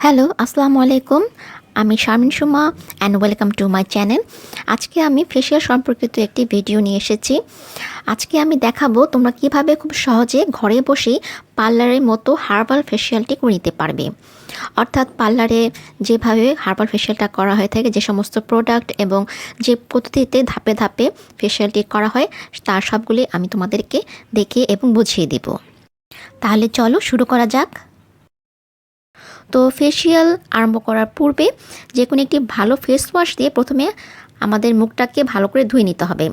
Hello, আসসালামু আলাইকুম। আমি Sharmin Suma and welcome to my channel. আজকে আমি ফেসিয়াল সম্পর্কিত একটি ভিডিও নিয়ে এসেছি। আজকে আমি দেখাবো তোমরা কিভাবে খুব সহজে ঘরে বসেই পার্লারের মতো হার্বাল ফেসিয়ালটি করে নিতে পারবে। অর্থাৎ পার্লারে যেভাবে হার্বাল ফেসিয়ালটা করা হয়ে থাকে, যে সমস্ত প্রোডাক্ট এবং যে পদ্ধতিতে ধাপে ধাপে ফেসিয়ালটি করা হয়, তার সবগুলি আমি তোমাদেরকে দেখিয়ে এবং বুঝিয়ে দিব। তাহলে চলো শুরু করা যাক। তো ফেসিয়াল আরম্ভ করার পূর্বে যে কোনো একটি ভালো ফেস ওয়াশ দিয়ে প্রথমে আমাদের মুখটাকে ভালো করে ধুয়ে নিতে হবে।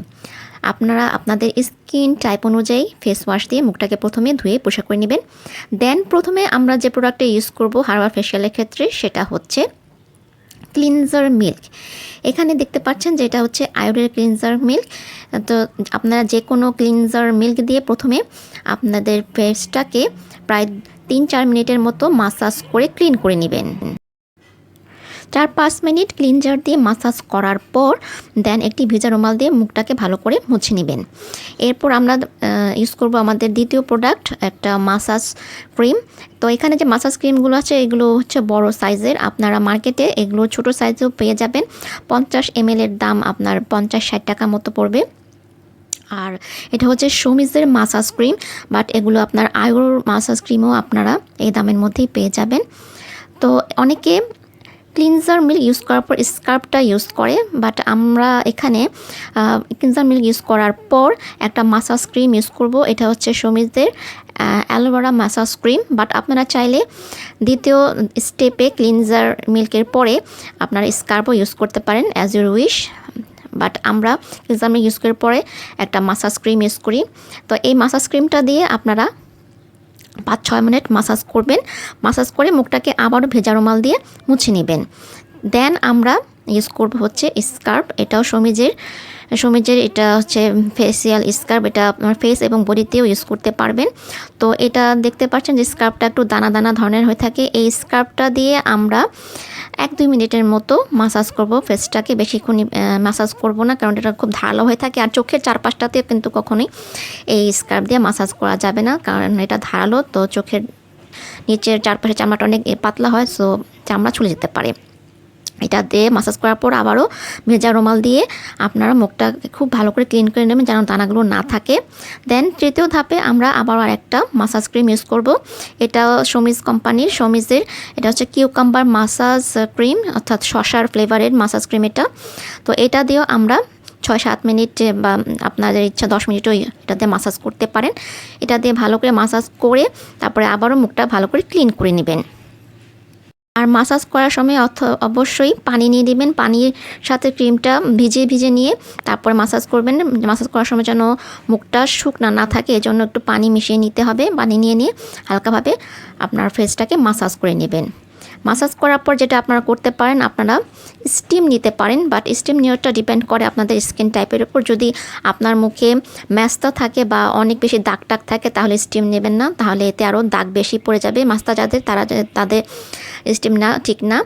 আপনারা আপনাদের স্কিন টাইপ অনুযায়ী ফেস ওয়াশ দিয়ে মুখটাকে প্রথমে ধুয়ে পরিষ্কার করে নেবেন। দেন প্রথমে আমরা যে প্রোডাক্টটা ইউজ করব হার্বাল ফেসিয়ালের ক্ষেত্রে, সেটা হচ্ছে ক্লিনজার মিল্ক। এখানে দেখতে পাচ্ছেন যে এটা হচ্ছে আয়োডের ক্লিনজার মিল্ক। তো আপনারা যে কোনো ক্লিনজার মিল্ক দিয়ে প্রথমে আপনাদের ফেসটাকে প্রায় 3-4 মিনিটের মতো মাসাজ করে ক্লিন করে নেবেন। 4-5 মিনিট ক্লিনজার দিয়ে মাসাজ করার পর দেন একটি ভেজা রুমাল দিয়ে মুখটাকে ভালো করে মুছে নেবেন। এরপর আমরা ইউজ করব আমাদের দ্বিতীয় প্রোডাক্ট, একটা মাসাজ ক্রিম। তো এখানে যে মাসাজ ক্রিমগুলো আছে এগুলো হচ্ছে বড় সাইজের। আপনারা মার্কেটে এগুলো ছোট সাইজেও পেয়ে যাবেন। 50 ml এর দাম আপনার 50-60 টাকা মতো পড়বে। আর এটা হচ্ছে শোমিজের মাসাজ ক্রিম, বাট এগুলো আপনার আয়োর মাসাজ ক্রিমও আপনারা এই দামের মধ্যেই পেয়ে যাবেন। তো অনেকে ক্লিনজার মিল্ক ইউজ করার পর স্কার্বটা ইউজ করে, বাট আমরা এখানে ক্লিনজার মিল্ক ইউজ করার পর একটা মাসাজ ক্রিম ইউজ করব। এটা হচ্ছে শোমিজের অ্যালোভেরা মাসাজ ক্রিম। বাট আপনারা চাইলে দ্বিতীয় স্টেপে ক্লিনজার মিল্কের পরে আপনারা স্কার্বও ইউজ করতে পারেন, অ্যাজ ইউর উইশ। বাট আমরা ক্লিনজার মিল্ক ইউজ করার পরে একটা মাসাজ ক্রিম ইউজ করি। তো এই মাসাজ ক্রিমটা দিয়ে আপনারা 5-6 মিনিট মাসাজ করবেন। মাসাজ করে মুখটাকে আবারও ভেজা রুমাল দিয়ে মুছে নেবেন। দেন আমরা ইউজ করব হচ্ছে স্কার্ব। এটাও শোমিজের এটা হচ্ছে ফেসিয়াল স্কার্ব। এটা আপনার ফেস এবং বডিতেও ইউজ করতে পারবেন। তো এটা দেখতে পাচ্ছেন যে স্কার্বটা একটু দানা দানা ধরনের হয়ে থাকে। এই স্কার্বটা দিয়ে আমরা 1-2 মিনিটের মতো মাসাজ করব ফেসটাকে। বেশিক্ষণ মাসাজ করব না, কারণ এটা খুব ধারালো হয়ে থাকে। আর চোখের চারপাশটাতে কিন্তু কখনোই এই স্কার্ব দিয়ে মাসাজ করা যাবে না, কারণ এটা ধারালো। তো চোখের নিচের চারপাশে চামড়াটা অনেক পাতলা হয়, সো চামড়া ছুলে যেতে পারে। এটা দিয়ে মাসাজ করার পর আবারও ভেজা রুমাল দিয়ে আপনারা মুখটা খুব ভালো করে ক্লিন করে নেবেন, যেন দানাগুলো না থাকে। দেন তৃতীয় ধাপে আমরা আবার আরেকটা মাসাজ ক্রিম ইউজ করব। এটা শোমিজ কোম্পানির, শোমিজের এটা হচ্ছে কিউকাম্বার মাসাজ ক্রিম, অর্থাৎ শসার ফ্লেভারের মাসাজ ক্রিম এটা। তো এটা দিয়েও আমরা 6-7 মিনিট বা আপনাদের ইচ্ছা 10 মিনিটও এটাতে মাসাজ করতে পারেন। এটা দিয়ে ভালো করে মাসাজ করে তারপরে আবারও মুখটা ভালো করে ক্লিন করে নেবেন। আর মাসাজ করার সময় অবশ্যই পানি নিয়ে নেবেন। পানির সাথে ক্রিমটা ভিজিয়ে নিয়ে তারপর মাসাজ করবেন। মাসাজ করার সময় যেন মুখটা শুকনা না থাকে, এজন্য একটু পানি মিশিয়ে নিতে হবে। পানি নিয়ে হালকাভাবে আপনার ফেসটাকে মাসাজ করে নেবেন। মাসাজ করার পর যেটা আপনারা করতে পারেন, আপনারা স্টিম নিতে পারেন। বাট স্টিম নেওয়াটা ডিপেন্ড করে আপনাদের স্কিন টাইপের উপর। যদি আপনার মুখে ম্যাস্তা থাকে বা অনেক বেশি দাগ টাগ থাকে, তাহলে স্টিম নেবেন না, তাহলে এতে আরও দাগ বেশি পড়ে যাবে। মাস্তা যাদের, তাদের স্টিম না ঠিক না।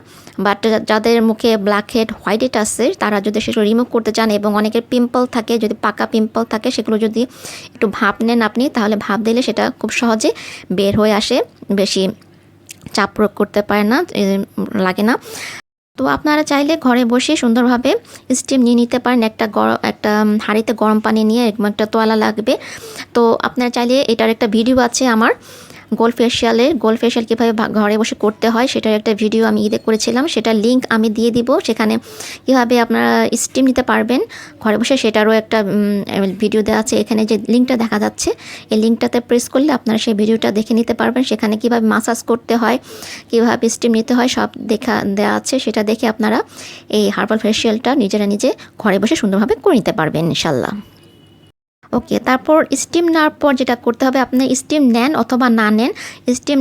বাট যাদের মুখে ব্ল্যাক হেড, হোয়াইট হেড আছে, তারা যদি সেগুলো রিমুভ করতে চান, এবং অনেকের পিম্পল থাকে, যদি পাকা পিম্পল থাকে, সেগুলো যদি একটু ভাপ নেন আপনি, তাহলে ভাপ দিলে সেটা খুব সহজে বের হয়ে আসে, বেশি চাপ প্রয়োগ করতে পারে না, লাগে না। তো আপনারা চাইলে ঘরে বসে সুন্দরভাবে স্টিম নিয়ে নিতে পারেন। একটা হাঁড়িতে গরম পানি নিয়ে এরকম একটা তোয়ালা লাগবে। তো আপনারা চাইলে, এটার একটা ভিডিও আছে আমার, গোল্ড ফেশিয়াল কীভাবে ঘরে বসে করতে হয়, সেটার একটা ভিডিও আমি ঈদে করেছিলাম। সেটার লিঙ্ক আমি দিয়ে দিব। সেখানে কীভাবে আপনারা স্টিম নিতে পারবেন ঘরে বসে, সেটারও একটা ভিডিও দেওয়া আছে। এখানে যে লিঙ্কটা দেখা যাচ্ছে, এই লিঙ্কটাতে প্রেস করলে আপনারা সেই ভিডিওটা দেখে নিতে পারবেন। সেখানে কীভাবে মাসাজ করতে হয়, কীভাবে স্টিম নিতে হয়, সব দেওয়া আছে। সেটা দেখে আপনারা এই হার্বাল ফেশিয়ালটা নিজে ঘরে বসে সুন্দরভাবে করে নিতে পারবেন ইনশাল্লাহ। ওকে, তারপর স্টিম নেওয়ার পর যেটা করতে হবে, আপনি স্টিম নেন অথবা না নেন, স্টিম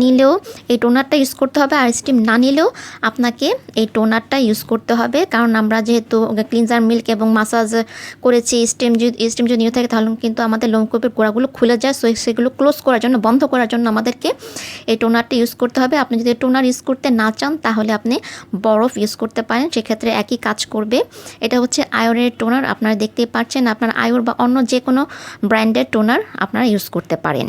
নিলেও এই টোনারটা ইউজ করতে হবে, আর স্টিম না নিলেও আপনাকে এই টোনারটা ইউজ করতে হবে। কারণ আমরা যেহেতু ক্লিনজার মিল্ক এবং মাসাজ করেছি, স্টিম যদি নিয়ে থাকে, তাহলে কিন্তু আমাদের লোমকূপের গোড়াগুলো খুলে যায়। সো সেগুলো ক্লোজ করার জন্য, বন্ধ করার জন্য আমাদেরকে এই টোনারটা ইউজ করতে হবে। আপনি যদি টোনার ইউজ করতে না চান, তাহলে আপনি বরফ ইউজ করতে পারেন, সেক্ষেত্রে একই কাজ করবে। এটা হচ্ছে আয়োরের টোনার, আপনারা দেখতেই পাচ্ছেন। আপনার আয়োর বা অন্য যে কোনো ব্র্যান্ডের টোনার আপনারা ইউজ করতে পারেন।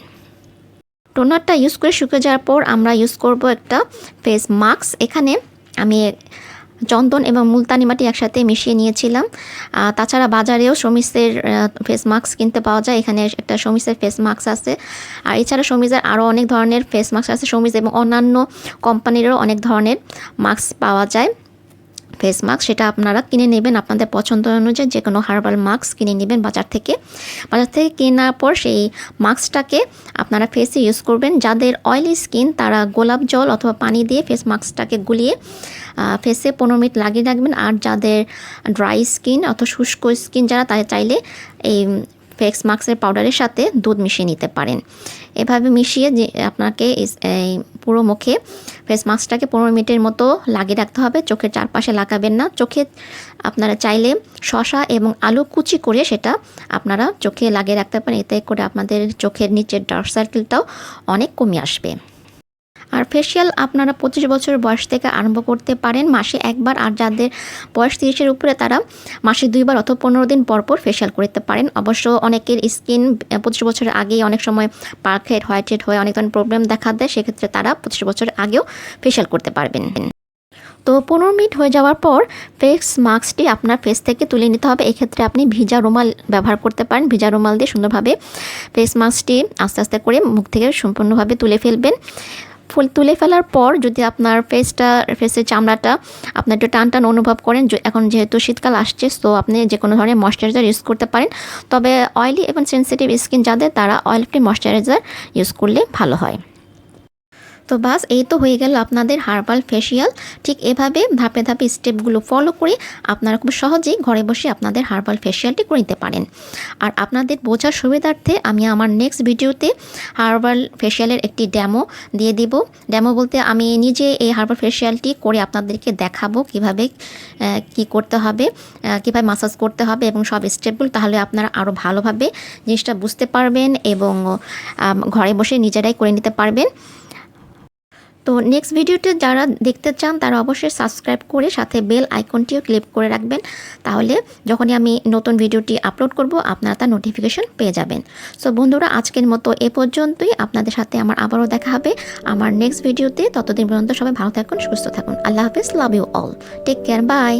টোনারটা ইউজ করে শুকিয়ে যাওয়ার পর আমরা ইউজ করব একটা ফেস মাস্ক। এখানে আমি চন্দন এবং মুলতানি মাটি একসাথে মিশিয়ে নিয়েছিলাম। তাছাড়া বাজারেও শমিসের ফেস মাস্ক কিনতে পাওয়া যায়। এখানে একটা শমিসের ফেস মাস্ক আছে, আর এছাড়া শমিসের আরও অনেক ধরনের ফেস মাস্ক আছে। শমিস এবং অন্যান্য কোম্পানিরও অনেক ধরনের মাস্ক পাওয়া যায়, ফেস মাস্ক। সেটা আপনারা কিনে নেবেন আপনাদের পছন্দ অনুযায়ী। যে কোনো হার্বাল মাস্ক কিনে নেবেন বাজার থেকে কেনার পর সেই মাস্কটাকে আপনারা ফেসে ইউজ করবেন। যাদের অয়েলি স্কিন তারা গোলাপ জল অথবা পানি দিয়ে ফেস মাস্কটাকে গুলিয়ে ফেসে 15 মিনিট লাগিয়ে রাখবেন। আর যাদের ড্রাই স্কিন অথবা শুষ্ক স্কিন যারা, তারা চাইলে এই ফেস মাস্কের পাউডারের সাথে দুধ মিশিয়ে নিতে পারেন। এভাবে মিশিয়ে যে আপনাকে এই পুরো মুখে ফেস মাস্কটাকে 15 মিনিটের মতো লাগিয়ে রাখতে হবে। চোখের চারপাশে লাগাবেন না। চোখে আপনারা চাইলে শসা এবং আলু কুচি করে সেটা আপনারা চোখে লাগিয়ে রাখতে পারেন। এতে করে আপনাদের চোখের নিচের ডার্ক সার্কেলটাও অনেক কমে আসবে। আর ফেসিয়াল আপনারা 25 বছর বয়স থেকে আরম্ভ করতে পারেন মাসে একবার। আর যাদের বয়স 30-এর উপরে তারা মাসে 2 বার অথবা 15 দিন পর পর ফেসিয়াল করতে পারেন। অবশ্য অনেকের স্কিন 25 বছরের আগেই অনেক সময় পার্কহেড, হোয়াইট হেড হয়ে অনেক ধরনের প্রবলেম দেখা দেয়। সেক্ষেত্রে তারা 25 বছরের আগেও ফেসিয়াল করতে পারবেন। তো 15 মিনিট হয়ে যাওয়ার পর ফেস মাস্কটি আপনার ফেস থেকে তুলে নিতে হবে। এক্ষেত্রে আপনি ভিজা রুমাল ব্যবহার করতে পারেন। ভিজা রুমাল দিয়ে সুন্দরভাবে ফেস মাস্কটি আস্তে আস্তে করে মুখ থেকে সম্পূর্ণভাবে তুলে ফেলবেন। তুলে ফেলার পর যদি আপনার ফেসের চামড়াটা আপনার একটু টান টান অনুভব করেন, এখন যেহেতু শীতকাল আসছে, তো আপনি যে কোনো ধরনের ময়শ্চারাইজার ইউজ করতে পারেন। তবে অয়েলি এবং সেনসিটিভ স্কিন যাদের, তারা অয়েল ফ্রি ময়শ্চারাইজার ইউজ করলে ভালো হয়। তো বাস, এই তো হয়ে গেল আপনাদের হার্বাল ফেসিয়াল। ঠিক এভাবে ধাপে ধাপে স্টেপগুলো ফলো করে আপনারা খুব সহজেই ঘরে বসে আপনাদের হার্বাল ফেসিয়ালটি করে নিতে পারেন। আর আপনাদের বোঝার সুবিধার্থে আমি আমার নেক্সট ভিডিওতে হার্বাল ফেসিয়ালের একটি ডেমো দিয়ে দিব। ডেমো বলতে আমি নিজে এই হার্বাল ফেসিয়ালটি করে আপনাদেরকে দেখাবো কিভাবে কি করতে হবে, কীভাবে মাসাজ করতে হবে এবং সব স্টেপগুলো। তাহলে আপনারা আরও ভালোভাবে জিনিসটা বুঝতে পারবেন এবং ঘরে বসে নিজেরাই করে নিতে পারবেন। তো নেক্সট ভিডিওতে যারা দেখতে চান তারা অবশ্যই সাবস্ক্রাইব করে সাথে বেল আইকনটিও ক্লিক করে রাখবেন। তাহলে যখনই আমি নতুন ভিডিওটি আপলোড করব আপনারা তার নোটিফিকেশন পেয়ে যাবেন। সো বন্ধুরা, আজকের মতো এ পর্যন্তই। আপনাদের সাথে আমার আবারও দেখা হবে আমার নেক্সট ভিডিওতে। ততদিন পর্যন্ত সবাই ভালো থাকুন, সুস্থ থাকুন। আল্লাহ হাফেজ, love you all, take care, by.